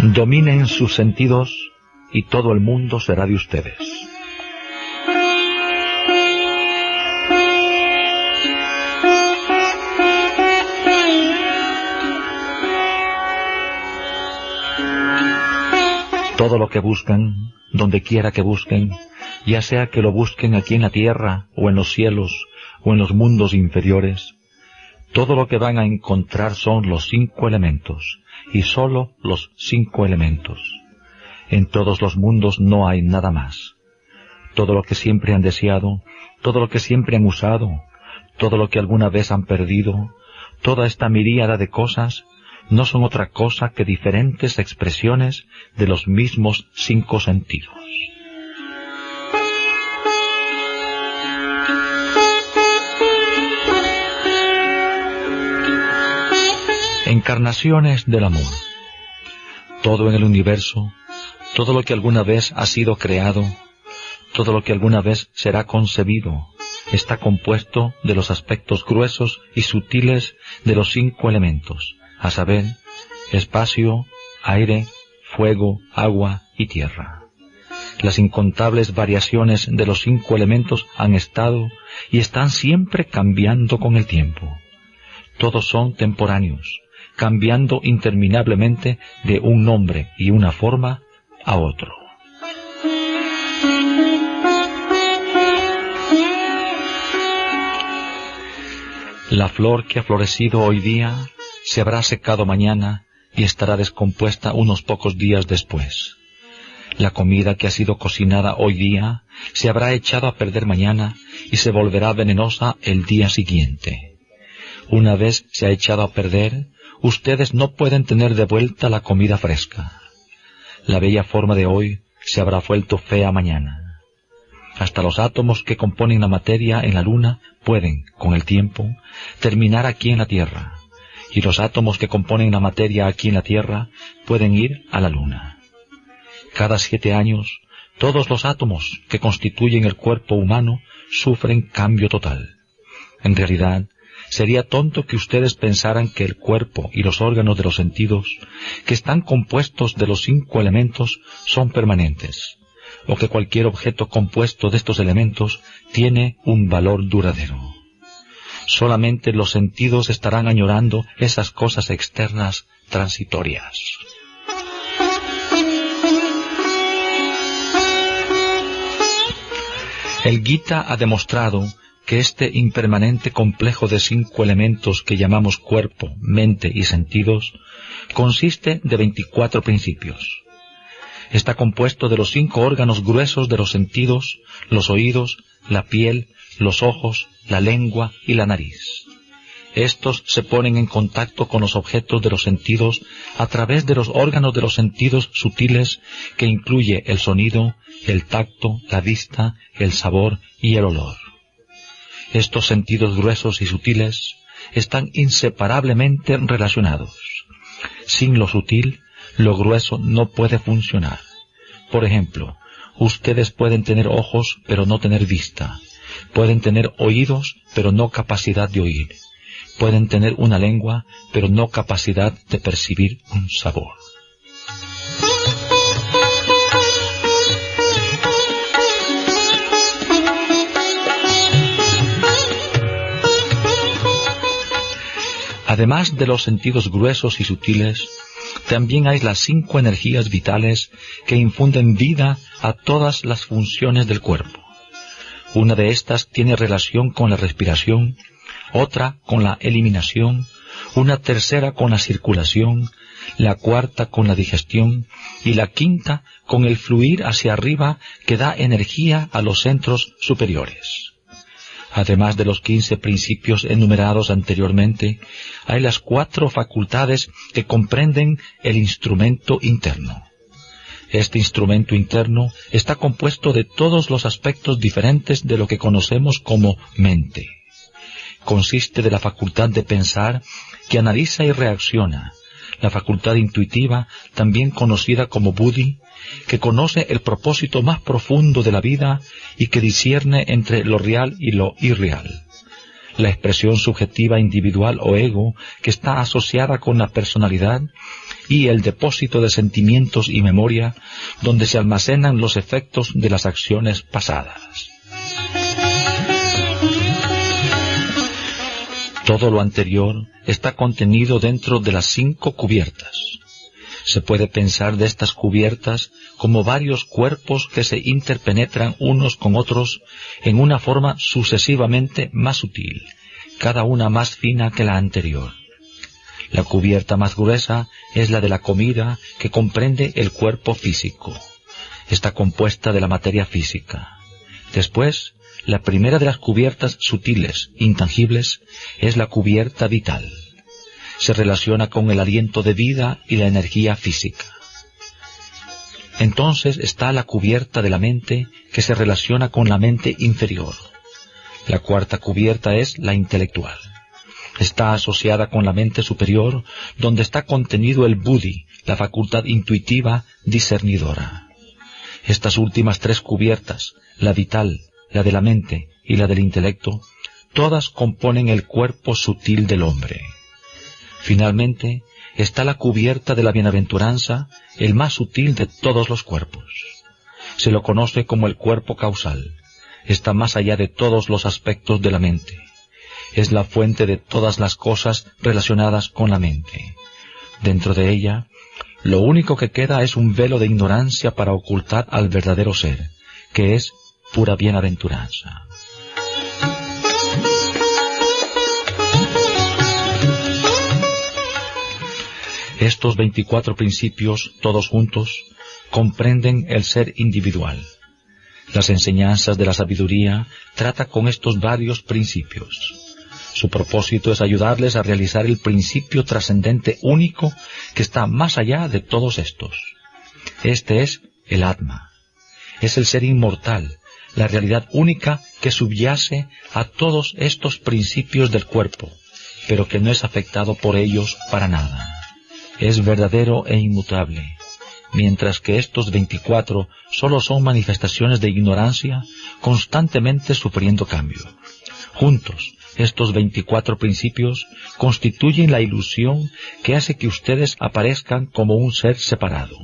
Dominen sus sentidos y todo el mundo será de ustedes. Todo lo que buscan, donde quiera que busquen, ya sea que lo busquen aquí en la tierra, o en los cielos, o en los mundos inferiores, todo lo que van a encontrar son los 5 elementos, y sólo los 5 elementos. En todos los mundos no hay nada más. Todo lo que siempre han deseado, todo lo que siempre han usado, todo lo que alguna vez han perdido, toda esta miríada de cosas, no son otra cosa que diferentes expresiones de los mismos 5 sentidos. Encarnaciones del amor. Todo en el universo, todo lo que alguna vez ha sido creado, todo lo que alguna vez será concebido, está compuesto de los aspectos gruesos y sutiles de los 5 elementos, a saber, espacio, aire, fuego, agua y tierra. Las incontables variaciones de los 5 elementos han estado y están siempre cambiando con el tiempo. Todos son temporáneos, cambiando interminablemente de un nombre y una forma a otro. La flor que ha florecido hoy día se habrá secado mañana y estará descompuesta unos pocos días después. La comida que ha sido cocinada hoy día se habrá echado a perder mañana y se volverá venenosa el día siguiente. Una vez se ha echado a perder, ustedes no pueden tener de vuelta la comida fresca. La bella forma de hoy se habrá vuelto fea mañana. Hasta los átomos que componen la materia en la luna pueden, con el tiempo, terminar aquí en la Tierra, y los átomos que componen la materia aquí en la Tierra pueden ir a la luna. Cada 7 años, todos los átomos que constituyen el cuerpo humano sufren cambio total. En realidad, sería tonto que ustedes pensaran que el cuerpo y los órganos de los sentidos, que están compuestos de los 5 elementos, son permanentes, o que cualquier objeto compuesto de estos elementos tiene un valor duradero. Solamente los sentidos estarán añorando esas cosas externas transitorias. El Gita ha demostrado que este impermanente complejo de 5 elementos que llamamos cuerpo, mente y sentidos consiste de 24 principios. Está compuesto de los 5 órganos gruesos de los sentidos, los oídos, la piel, los ojos, la lengua y la nariz. Estos se ponen en contacto con los objetos de los sentidos a través de los órganos de los sentidos sutiles que incluye el sonido, el tacto, la vista, el sabor y el olor. Estos sentidos gruesos y sutiles están inseparablemente relacionados. Sin lo sutil, lo grueso no puede funcionar. Por ejemplo, ustedes pueden tener ojos pero no tener vista. Pueden tener oídos pero no capacidad de oír. Pueden tener una lengua pero no capacidad de percibir un sabor. Además de los sentidos gruesos y sutiles, también hay las 5 energías vitales que infunden vida a todas las funciones del cuerpo. Una de estas tiene relación con la respiración, otra con la eliminación, una tercera con la circulación, la cuarta con la digestión y la quinta con el fluir hacia arriba que da energía a los centros superiores. Además de los 15 principios enumerados anteriormente, hay las 4 facultades que comprenden el instrumento interno. Este instrumento interno está compuesto de todos los aspectos diferentes de lo que conocemos como mente. Consiste de la facultad de pensar, que analiza y reacciona, la facultad intuitiva, también conocida como buddhi, que conoce el propósito más profundo de la vida y que discierne entre lo real y lo irreal. La expresión subjetiva individual o ego, que está asociada con la personalidad, y el depósito de sentimientos y memoria donde se almacenan los efectos de las acciones pasadas. Todo lo anterior está contenido dentro de las 5 cubiertas. Se puede pensar de estas cubiertas como varios cuerpos que se interpenetran unos con otros en una forma sucesivamente más sutil, cada una más fina que la anterior. La cubierta más gruesa es la de la comida, que comprende el cuerpo físico. Está compuesta de la materia física. Después, la primera de las cubiertas sutiles, intangibles, es la cubierta vital. Se relaciona con el aliento de vida y la energía física. Entonces está la cubierta de la mente, que se relaciona con la mente inferior. La cuarta cubierta es la intelectual. Está asociada con la mente superior, donde está contenido el buddhi, la facultad intuitiva discernidora. Estas últimas 3 cubiertas, la vital, la de la mente y la del intelecto, todas componen el cuerpo sutil del hombre. Finalmente, está la cubierta de la bienaventuranza, el más sutil de todos los cuerpos. Se lo conoce como el cuerpo causal. Está más allá de todos los aspectos de la mente. Es la fuente de todas las cosas relacionadas con la mente. Dentro de ella, lo único que queda es un velo de ignorancia para ocultar al verdadero ser, que es pura bienaventuranza. Estos 24 principios, todos juntos, comprenden el ser individual. Las enseñanzas de la sabiduría tratan con estos varios principios. Su propósito es ayudarles a realizar el principio trascendente único que está más allá de todos estos. Este es el Atma. Es el ser inmortal, la realidad única que subyace a todos estos principios del cuerpo, pero que no es afectado por ellos para nada. Es verdadero e inmutable, mientras que estos 24 solo son manifestaciones de ignorancia, constantemente sufriendo cambio. Juntos, estos 24 principios constituyen la ilusión que hace que ustedes aparezcan como un ser separado.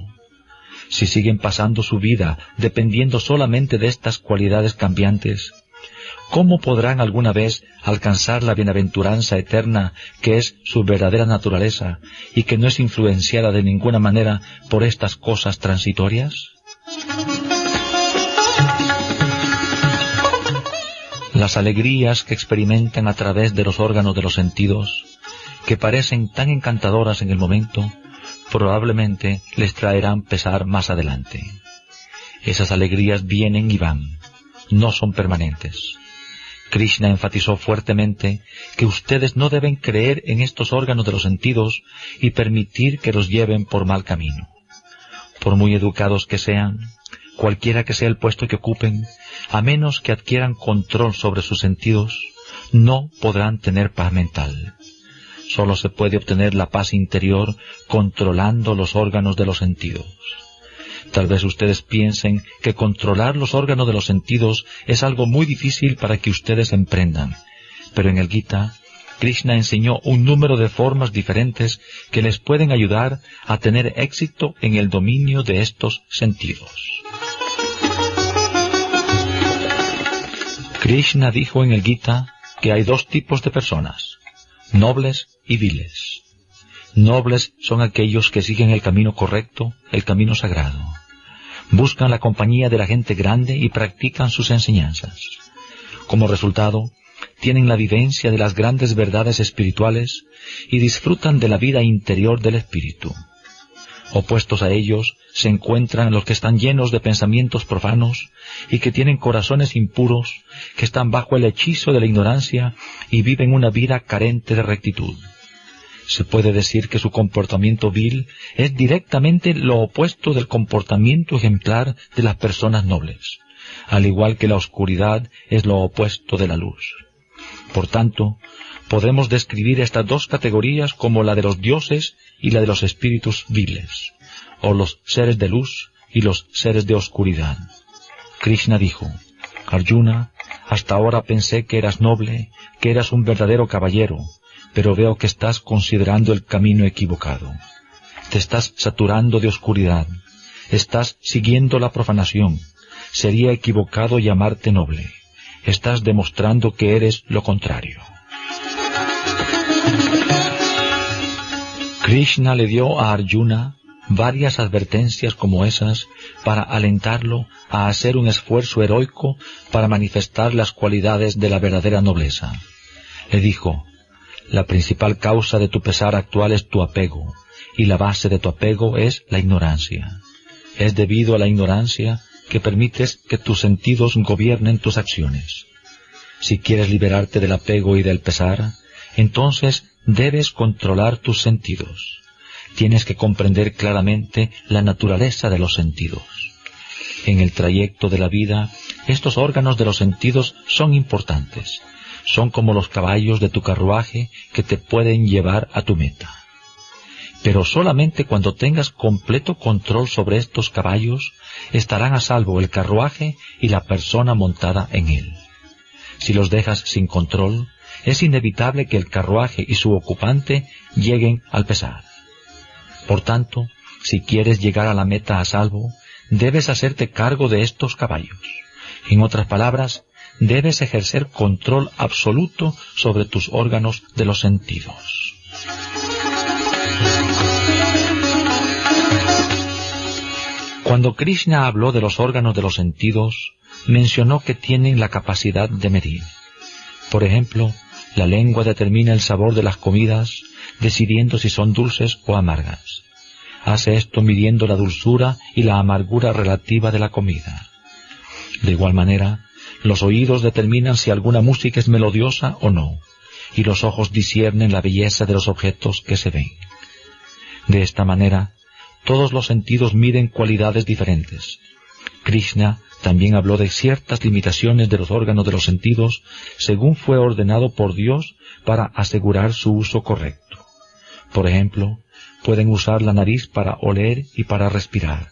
Si siguen pasando su vida dependiendo solamente de estas cualidades cambiantes, ¿cómo podrán alguna vez alcanzar la bienaventuranza eterna que es su verdadera naturaleza y que no es influenciada de ninguna manera por estas cosas transitorias? Las alegrías que experimentan a través de los órganos de los sentidos, que parecen tan encantadoras en el momento, probablemente les traerán pesar más adelante. Esas alegrías vienen y van, no son permanentes. Krishna enfatizó fuertemente que ustedes no deben creer en estos órganos de los sentidos y permitir que los lleven por mal camino. Por muy educados que sean, cualquiera que sea el puesto que ocupen, a menos que adquieran control sobre sus sentidos, no podrán tener paz mental. Solo se puede obtener la paz interior controlando los órganos de los sentidos. Tal vez ustedes piensen que controlar los órganos de los sentidos es algo muy difícil para que ustedes emprendan, pero en el Gita, Krishna enseñó un número de formas diferentes que les pueden ayudar a tener éxito en el dominio de estos sentidos. Krishna dijo en el Gita que hay 2 tipos de personas, nobles y viles. Nobles son aquellos que siguen el camino correcto, el camino sagrado. Buscan la compañía de la gente grande y practican sus enseñanzas. Como resultado, tienen la vivencia de las grandes verdades espirituales y disfrutan de la vida interior del espíritu. Opuestos a ellos se encuentran los que están llenos de pensamientos profanos y que tienen corazones impuros, que están bajo el hechizo de la ignorancia y viven una vida carente de rectitud. Se puede decir que su comportamiento vil es directamente lo opuesto del comportamiento ejemplar de las personas nobles, al igual que la oscuridad es lo opuesto de la luz. Por tanto, podemos describir estas 2 categorías como la de los dioses y la de los espíritus viles, o los seres de luz y los seres de oscuridad. Krishna dijo: Arjuna, hasta ahora pensé que eras noble, que eras un verdadero caballero, pero veo que estás considerando el camino equivocado. Te estás saturando de oscuridad. Estás siguiendo la profanación. Sería equivocado llamarte noble. Estás demostrando que eres lo contrario. Krishna le dio a Arjuna varias advertencias como esas para alentarlo a hacer un esfuerzo heroico para manifestar las cualidades de la verdadera nobleza. Le dijo: la principal causa de tu pesar actual es tu apego, y la base de tu apego es la ignorancia. Es debido a la ignorancia que permites que tus sentidos gobiernen tus acciones. Si quieres liberarte del apego y del pesar, entonces debes controlar tus sentidos. Tienes que comprender claramente la naturaleza de los sentidos. En el trayecto de la vida, estos órganos de los sentidos son importantes. Son como los caballos de tu carruaje que te pueden llevar a tu meta. Pero solamente cuando tengas completo control sobre estos caballos, estarán a salvo el carruaje y la persona montada en él. Si los dejas sin control, es inevitable que el carruaje y su ocupante lleguen al pesar. Por tanto, si quieres llegar a la meta a salvo, debes hacerte cargo de estos caballos. En otras palabras, debes ejercer control absoluto sobre tus órganos de los sentidos. Cuando Krishna habló de los órganos de los sentidos, mencionó que tienen la capacidad de medir. Por ejemplo, la lengua determina el sabor de las comidas, decidiendo si son dulces o amargas. Hace esto midiendo la dulzura y la amargura relativa de la comida. De igual manera, los oídos determinan si alguna música es melodiosa o no, y los ojos disciernen la belleza de los objetos que se ven. De esta manera, todos los sentidos miden cualidades diferentes. Krishna también habló de ciertas limitaciones de los órganos de los sentidos, según fue ordenado por Dios para asegurar su uso correcto. Por ejemplo, pueden usar la nariz para oler y para respirar.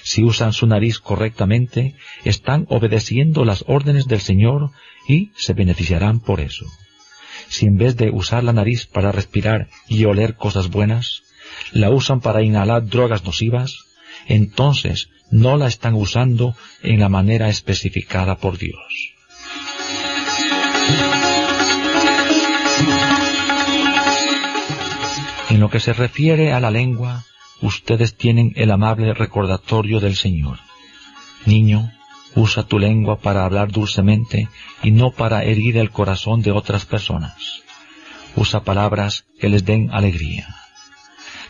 Si usan su nariz correctamente, están obedeciendo las órdenes del Señor y se beneficiarán por eso. Si en vez de usar la nariz para respirar y oler cosas buenas, la usan para inhalar drogas nocivas, entonces no la están usando en la manera especificada por Dios. En lo que se refiere a la lengua, ustedes tienen el amable recordatorio del Señor. Niño, usa tu lengua para hablar dulcemente y no para herir el corazón de otras personas. Usa palabras que les den alegría.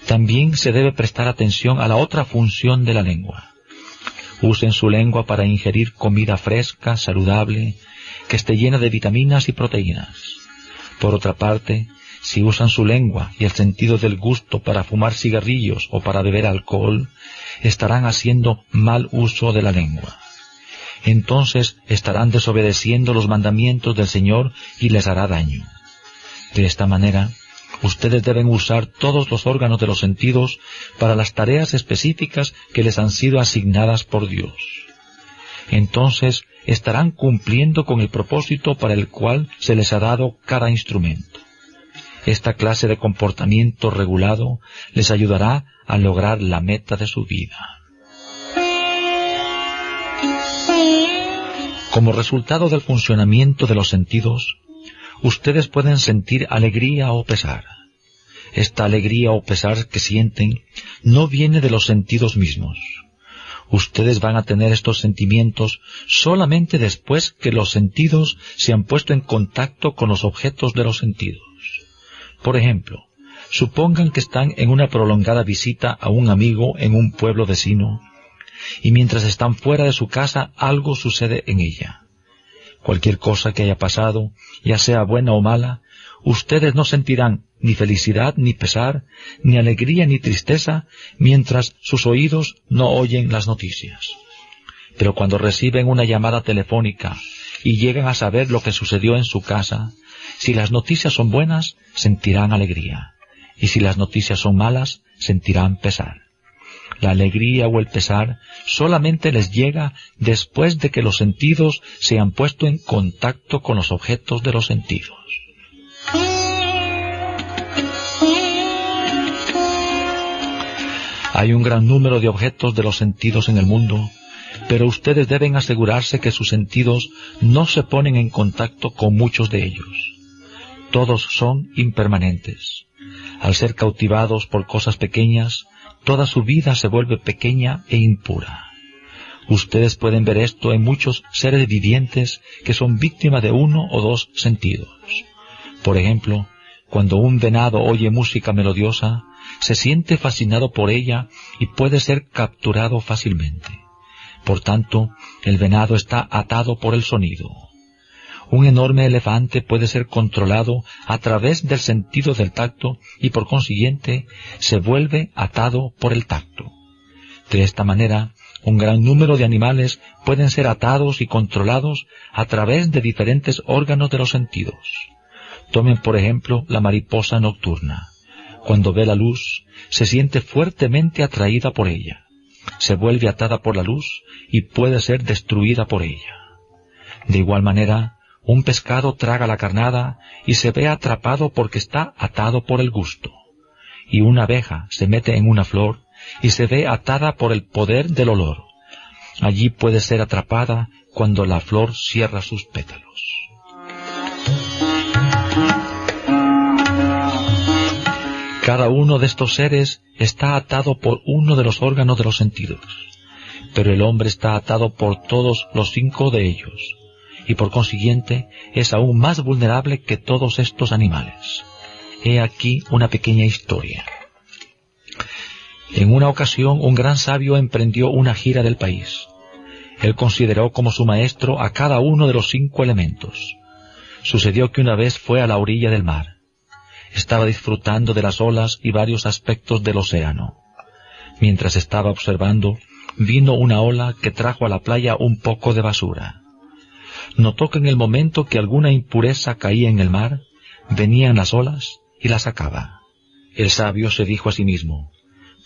También se debe prestar atención a la otra función de la lengua. Usen su lengua para ingerir comida fresca, saludable, que esté llena de vitaminas y proteínas. Por otra parte, si usan su lengua y el sentido del gusto para fumar cigarrillos o para beber alcohol, estarán haciendo mal uso de la lengua. Entonces estarán desobedeciendo los mandamientos del Señor y les hará daño. De esta manera, ustedes deben usar todos los órganos de los sentidos para las tareas específicas que les han sido asignadas por Dios. Entonces estarán cumpliendo con el propósito para el cual se les ha dado cada instrumento. Esta clase de comportamiento regulado les ayudará a lograr la meta de su vida. Como resultado del funcionamiento de los sentidos, ustedes pueden sentir alegría o pesar. Esta alegría o pesar que sienten no viene de los sentidos mismos. Ustedes van a tener estos sentimientos solamente después que los sentidos se han puesto en contacto con los objetos de los sentidos. Por ejemplo, supongan que están en una prolongada visita a un amigo en un pueblo vecino, y mientras están fuera de su casa algo sucede en ella. Cualquier cosa que haya pasado, ya sea buena o mala, ustedes no sentirán ni felicidad, ni pesar, ni alegría, ni tristeza, mientras sus oídos no oyen las noticias. Pero cuando reciben una llamada telefónica y llegan a saber lo que sucedió en su casa, si las noticias son buenas, sentirán alegría, y si las noticias son malas, sentirán pesar. La alegría o el pesar solamente les llega después de que los sentidos se han puesto en contacto con los objetos de los sentidos. Hay un gran número de objetos de los sentidos en el mundo, pero ustedes deben asegurarse que sus sentidos no se ponen en contacto con muchos de ellos. Todos son impermanentes. Al ser cautivados por cosas pequeñas, toda su vida se vuelve pequeña e impura. Ustedes pueden ver esto en muchos seres vivientes que son víctimas de uno o dos sentidos. Por ejemplo, cuando un venado oye música melodiosa, se siente fascinado por ella y puede ser capturado fácilmente. Por tanto, el venado está atado por el sonido. Un enorme elefante puede ser controlado a través del sentido del tacto y por consiguiente se vuelve atado por el tacto. De esta manera, un gran número de animales pueden ser atados y controlados a través de diferentes órganos de los sentidos. Tomen por ejemplo la mariposa nocturna. Cuando ve la luz, se siente fuertemente atraída por ella. Se vuelve atada por la luz y puede ser destruida por ella. De igual manera, un pescado traga la carnada y se ve atrapado porque está atado por el gusto. Y una abeja se mete en una flor y se ve atada por el poder del olor. Allí puede ser atrapada cuando la flor cierra sus pétalos. Cada uno de estos seres está atado por uno de los órganos de los sentidos, pero el hombre está atado por todos los 5 de ellos, y por consiguiente es aún más vulnerable que todos estos animales. He aquí una pequeña historia. En una ocasión un gran sabio emprendió una gira del país. Él consideró como su maestro a cada uno de los 5 elementos. Sucedió que una vez fue a la orilla del mar. Estaba disfrutando de las olas y varios aspectos del océano. Mientras estaba observando, vino una ola que trajo a la playa un poco de basura. Notó que en el momento que alguna impureza caía en el mar, venían las olas y la sacaba. El sabio se dijo a sí mismo: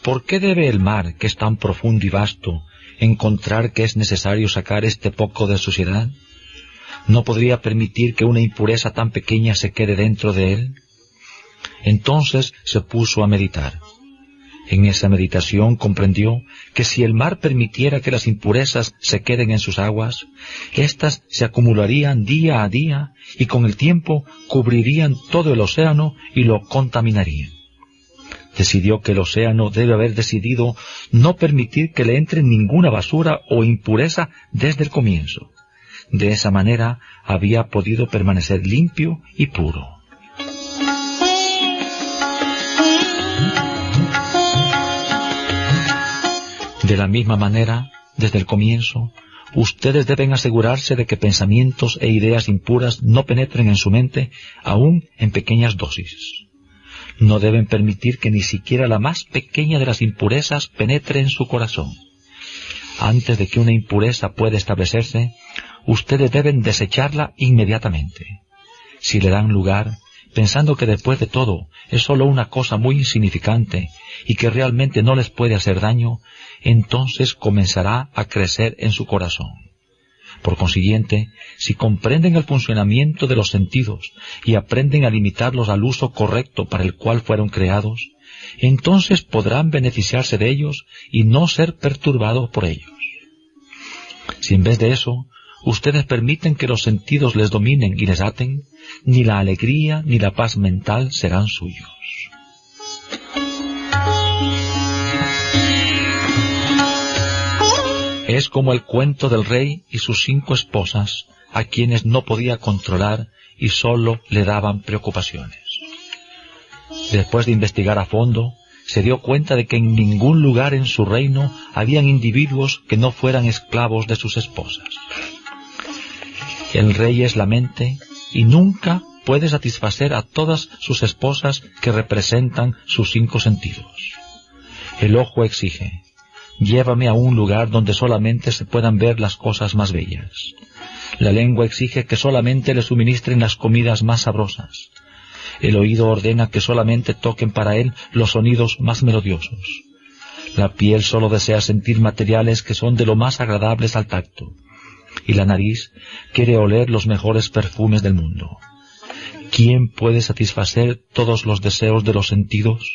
¿por qué debe el mar, que es tan profundo y vasto, encontrar que es necesario sacar este poco de suciedad? ¿No podría permitir que una impureza tan pequeña se quede dentro de él? Entonces se puso a meditar. En esa meditación comprendió que si el mar permitiera que las impurezas se queden en sus aguas, éstas se acumularían día a día y con el tiempo cubrirían todo el océano y lo contaminarían. Decidió que el océano debe haber decidido no permitir que le entre ninguna basura o impureza desde el comienzo. De esa manera había podido permanecer limpio y puro. De la misma manera, desde el comienzo, ustedes deben asegurarse de que pensamientos e ideas impuras no penetren en su mente, aún en pequeñas dosis. No deben permitir que ni siquiera la más pequeña de las impurezas penetre en su corazón. Antes de que una impureza pueda establecerse, ustedes deben desecharla inmediatamente. Si le dan lugar, pensando que después de todo es solo una cosa muy insignificante y que realmente no les puede hacer daño, entonces comenzará a crecer en su corazón. Por consiguiente, si comprenden el funcionamiento de los sentidos y aprenden a limitarlos al uso correcto para el cual fueron creados, entonces podrán beneficiarse de ellos y no ser perturbados por ellos. Si en vez de eso, ustedes permiten que los sentidos les dominen y les aten, ni la alegría ni la paz mental serán suyos. Es como el cuento del rey y sus 5 esposas, a quienes no podía controlar y solo le daban preocupaciones. Después de investigar a fondo, se dio cuenta de que en ningún lugar en su reino habían individuos que no fueran esclavos de sus esposas. El rey es la mente y nunca puede satisfacer a todas sus esposas que representan sus 5 sentidos. El ojo exige: llévame a un lugar donde solamente se puedan ver las cosas más bellas. La lengua exige que solamente le suministren las comidas más sabrosas. El oído ordena que solamente toquen para él los sonidos más melodiosos. La piel solo desea sentir materiales que son de lo más agradables al tacto. Y la nariz quiere oler los mejores perfumes del mundo. ¿Quién puede satisfacer todos los deseos de los sentidos?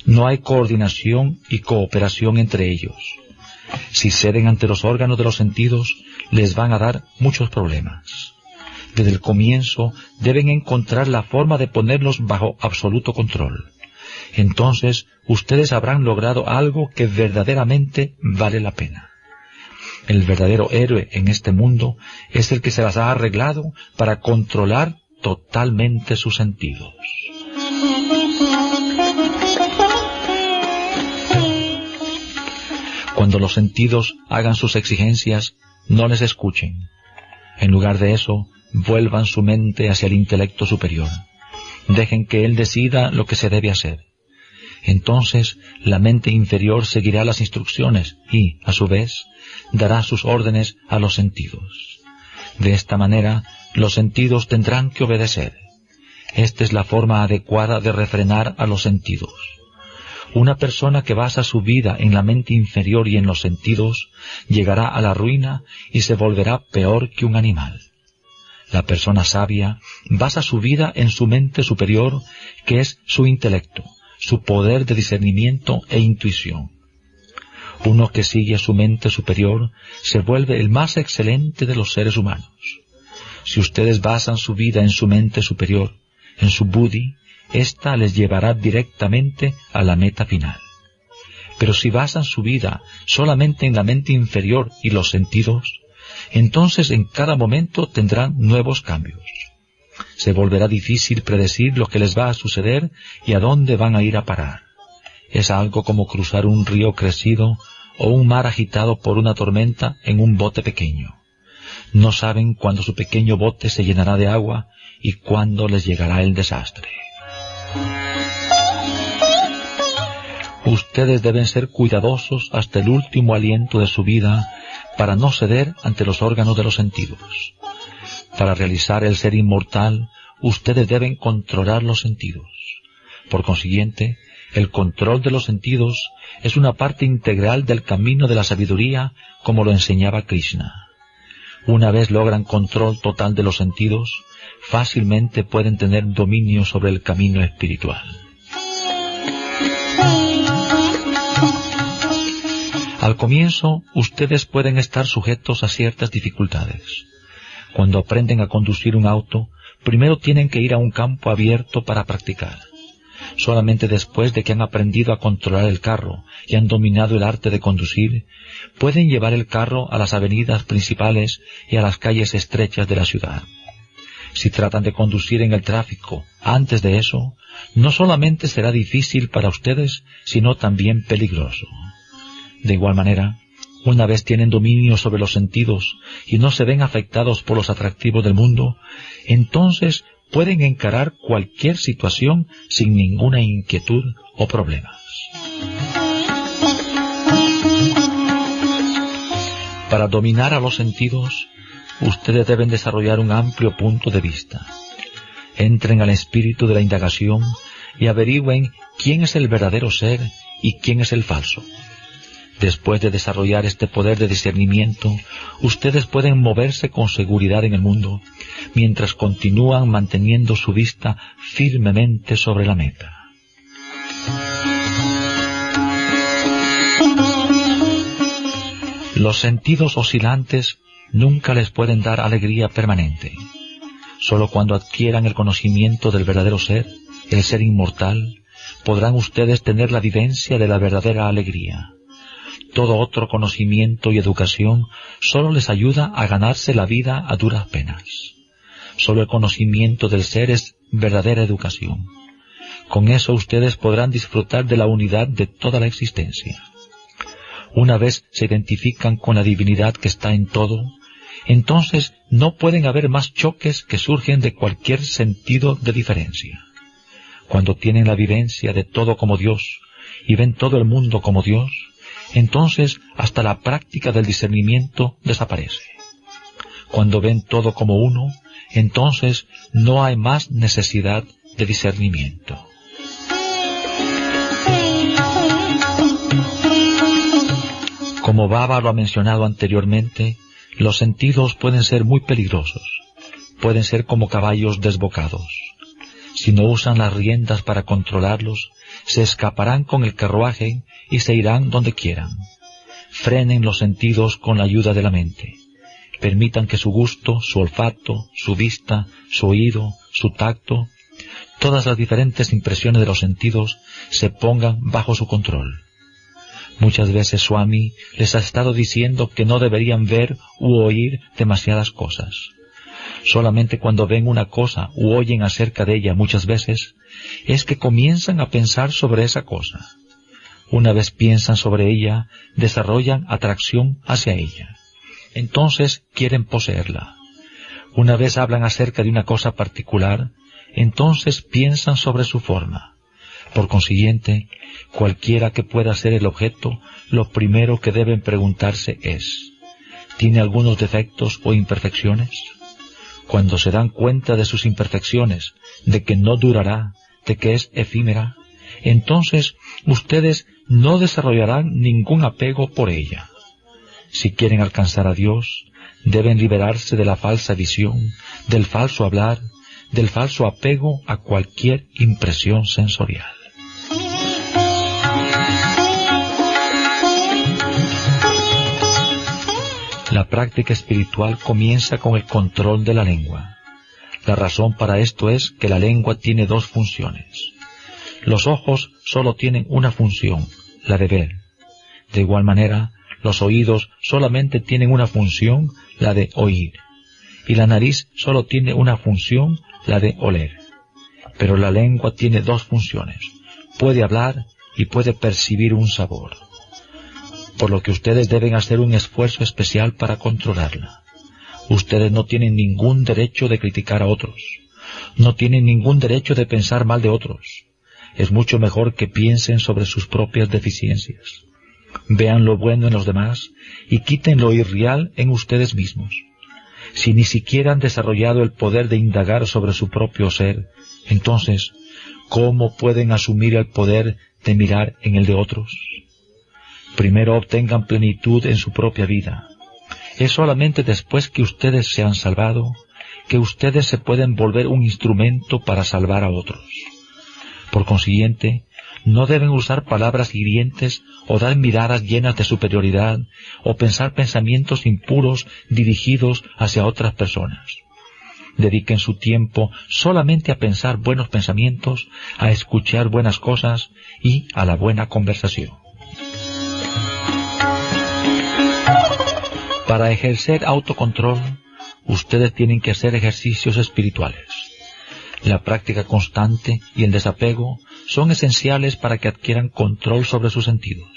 No hay coordinación y cooperación entre ellos. Si ceden ante los órganos de los sentidos, les van a dar muchos problemas. Desde el comienzo deben encontrar la forma de ponerlos bajo absoluto control. Entonces ustedes habrán logrado algo que verdaderamente vale la pena. El verdadero héroe en este mundo es el que se las ha arreglado para controlar totalmente sus sentidos. Cuando los sentidos hagan sus exigencias, no les escuchen. En lugar de eso, vuelvan su mente hacia el intelecto superior. Dejen que él decida lo que se debe hacer. Entonces, la mente inferior seguirá las instrucciones y, a su vez, dará sus órdenes a los sentidos. De esta manera, los sentidos tendrán que obedecer. Esta es la forma adecuada de refrenar a los sentidos. Una persona que basa su vida en la mente inferior y en los sentidos, llegará a la ruina y se volverá peor que un animal. La persona sabia basa su vida en su mente superior, que es su intelecto, su poder de discernimiento e intuición. Uno que sigue a su mente superior se vuelve el más excelente de los seres humanos. Si ustedes basan su vida en su mente superior, en su buddhi, ésta les llevará directamente a la meta final. Pero si basan su vida solamente en la mente inferior y los sentidos, entonces en cada momento tendrán nuevos cambios. Se volverá difícil predecir lo que les va a suceder y a dónde van a ir a parar. Es algo como cruzar un río crecido o un mar agitado por una tormenta en un bote pequeño. No saben cuándo su pequeño bote se llenará de agua y cuándo les llegará el desastre. Ustedes deben ser cuidadosos hasta el último aliento de su vida para no ceder ante los órganos de los sentidos. Para realizar el ser inmortal, ustedes deben controlar los sentidos. Por consiguiente, el control de los sentidos es una parte integral del camino de la sabiduría, como lo enseñaba Krishna. Una vez logran control total de los sentidos, fácilmente pueden tener dominio sobre el camino espiritual. Al comienzo, ustedes pueden estar sujetos a ciertas dificultades. Cuando aprenden a conducir un auto, primero tienen que ir a un campo abierto para practicar. Solamente después de que han aprendido a controlar el carro y han dominado el arte de conducir, pueden llevar el carro a las avenidas principales y a las calles estrechas de la ciudad. Si tratan de conducir en el tráfico antes de eso, no solamente será difícil para ustedes, sino también peligroso. De igual manera, una vez tienen dominio sobre los sentidos y no se ven afectados por los atractivos del mundo, entonces pueden encarar cualquier situación sin ninguna inquietud o problemas. Para dominar a los sentidos, ustedes deben desarrollar un amplio punto de vista. Entren al espíritu de la indagación y averigüen quién es el verdadero ser y quién es el falso. Después de desarrollar este poder de discernimiento, ustedes pueden moverse con seguridad en el mundo, mientras continúan manteniendo su vista firmemente sobre la meta. Los sentidos oscilantes nunca les pueden dar alegría permanente. Solo cuando adquieran el conocimiento del verdadero ser, el ser inmortal, podrán ustedes tener la vivencia de la verdadera alegría. Todo otro conocimiento y educación solo les ayuda a ganarse la vida a duras penas. Solo el conocimiento del ser es verdadera educación. Con eso ustedes podrán disfrutar de la unidad de toda la existencia. Una vez se identifican con la divinidad que está en todo, entonces no pueden haber más choques que surgen de cualquier sentido de diferencia. Cuando tienen la vivencia de todo como Dios y ven todo el mundo como Dios, entonces hasta la práctica del discernimiento desaparece. Cuando ven todo como uno, entonces no hay más necesidad de discernimiento. Como Baba lo ha mencionado anteriormente, los sentidos pueden ser muy peligrosos. Pueden ser como caballos desbocados. Si no usan las riendas para controlarlos, se escaparán con el carruaje y se irán donde quieran. Frenen los sentidos con la ayuda de la mente. Permitan que su gusto, su olfato, su vista, su oído, su tacto, todas las diferentes impresiones de los sentidos se pongan bajo su control. Muchas veces Swami les ha estado diciendo que no deberían ver u oír demasiadas cosas. Solamente cuando ven una cosa u oyen acerca de ella muchas veces, es que comienzan a pensar sobre esa cosa. Una vez piensan sobre ella, desarrollan atracción hacia ella. Entonces quieren poseerla. Una vez hablan acerca de una cosa particular, entonces piensan sobre su forma. Por consiguiente, cualquiera que pueda ser el objeto, lo primero que deben preguntarse es, ¿tiene algunos defectos o imperfecciones? Cuando se dan cuenta de sus imperfecciones, de que no durará, de que es efímera, entonces ustedes no desarrollarán ningún apego por ella. Si quieren alcanzar a Dios, deben liberarse de la falsa visión, del falso hablar, del falso apego a cualquier impresión sensorial. La práctica espiritual comienza con el control de la lengua. La razón para esto es que la lengua tiene dos funciones. Los ojos solo tienen una función, la de ver. De igual manera, los oídos solamente tienen una función, la de oír. Y la nariz solo tiene una función, la de oler. Pero la lengua tiene dos funciones. Puede hablar y puede percibir un sabor. Por lo que ustedes deben hacer un esfuerzo especial para controlarla. Ustedes no tienen ningún derecho de criticar a otros. No tienen ningún derecho de pensar mal de otros. Es mucho mejor que piensen sobre sus propias deficiencias. Vean lo bueno en los demás y quiten lo irreal en ustedes mismos. Si ni siquiera han desarrollado el poder de indagar sobre su propio ser, entonces, ¿cómo pueden asumir el poder de mirar en el de otros? Primero obtengan plenitud en su propia vida. Es solamente después que ustedes se han salvado, que ustedes se pueden volver un instrumento para salvar a otros. Por consiguiente, no deben usar palabras hirientes o dar miradas llenas de superioridad o pensar pensamientos impuros dirigidos hacia otras personas. Dediquen su tiempo solamente a pensar buenos pensamientos, a escuchar buenas cosas y a la buena conversación. Para ejercer autocontrol, ustedes tienen que hacer ejercicios espirituales. La práctica constante y el desapego son esenciales para que adquieran control sobre sus sentidos.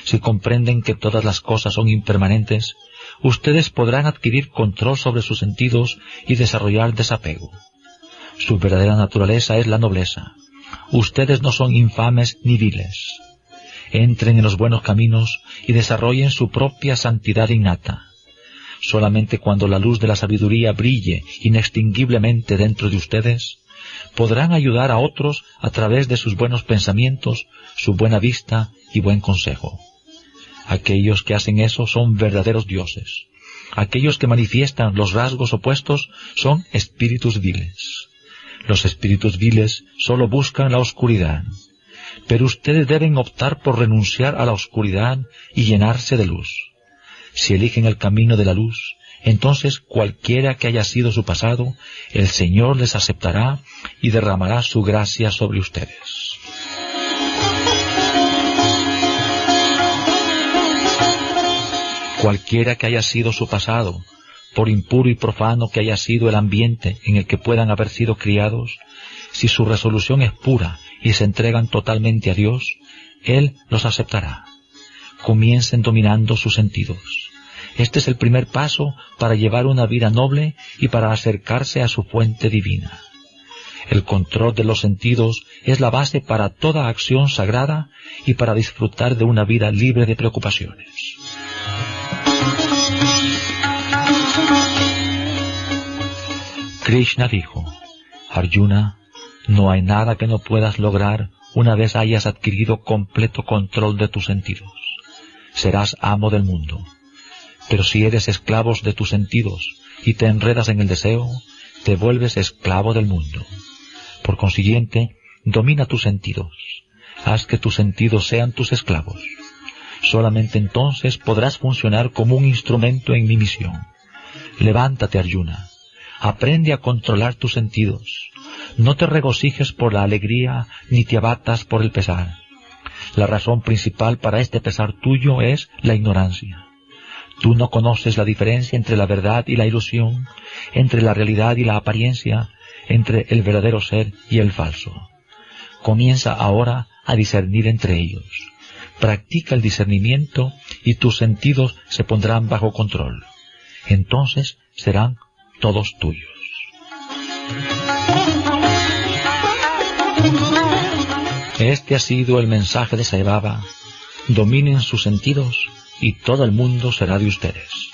Si comprenden que todas las cosas son impermanentes, ustedes podrán adquirir control sobre sus sentidos y desarrollar desapego. Su verdadera naturaleza es la nobleza. Ustedes no son infames ni viles. Entren en los buenos caminos y desarrollen su propia santidad innata. Solamente cuando la luz de la sabiduría brille inextinguiblemente dentro de ustedes, podrán ayudar a otros a través de sus buenos pensamientos, su buena vista y buen consejo. Aquellos que hacen eso son verdaderos dioses. Aquellos que manifiestan los rasgos opuestos son espíritus viles. Los espíritus viles solo buscan la oscuridad. Pero ustedes deben optar por renunciar a la oscuridad y llenarse de luz. Si eligen el camino de la luz, entonces cualquiera que haya sido su pasado, el Señor les aceptará y derramará su gracia sobre ustedes. Cualquiera que haya sido su pasado, por impuro y profano que haya sido el ambiente en el que puedan haber sido criados, si su resolución es pura y se entregan totalmente a Dios, Él los aceptará. Comiencen dominando sus sentidos. Este es el primer paso para llevar una vida noble y para acercarse a su fuente divina. El control de los sentidos es la base para toda acción sagrada y para disfrutar de una vida libre de preocupaciones. Krishna dijo: Arjuna, no hay nada que no puedas lograr una vez hayas adquirido completo control de tus sentidos. Serás amo del mundo. Pero si eres esclavo de tus sentidos y te enredas en el deseo, te vuelves esclavo del mundo. Por consiguiente, domina tus sentidos. Haz que tus sentidos sean tus esclavos. Solamente entonces podrás funcionar como un instrumento en mi misión. Levántate, Arjuna. Aprende a controlar tus sentidos. No te regocijes por la alegría ni te abatas por el pesar. La razón principal para este pesar tuyo es la ignorancia. Tú no conoces la diferencia entre la verdad y la ilusión, entre la realidad y la apariencia, entre el verdadero ser y el falso. Comienza ahora a discernir entre ellos. Practica el discernimiento y tus sentidos se pondrán bajo control. Entonces serán todos tuyos. Este ha sido el mensaje de Sai Baba. Dominen sus sentidos y todo el mundo será de ustedes.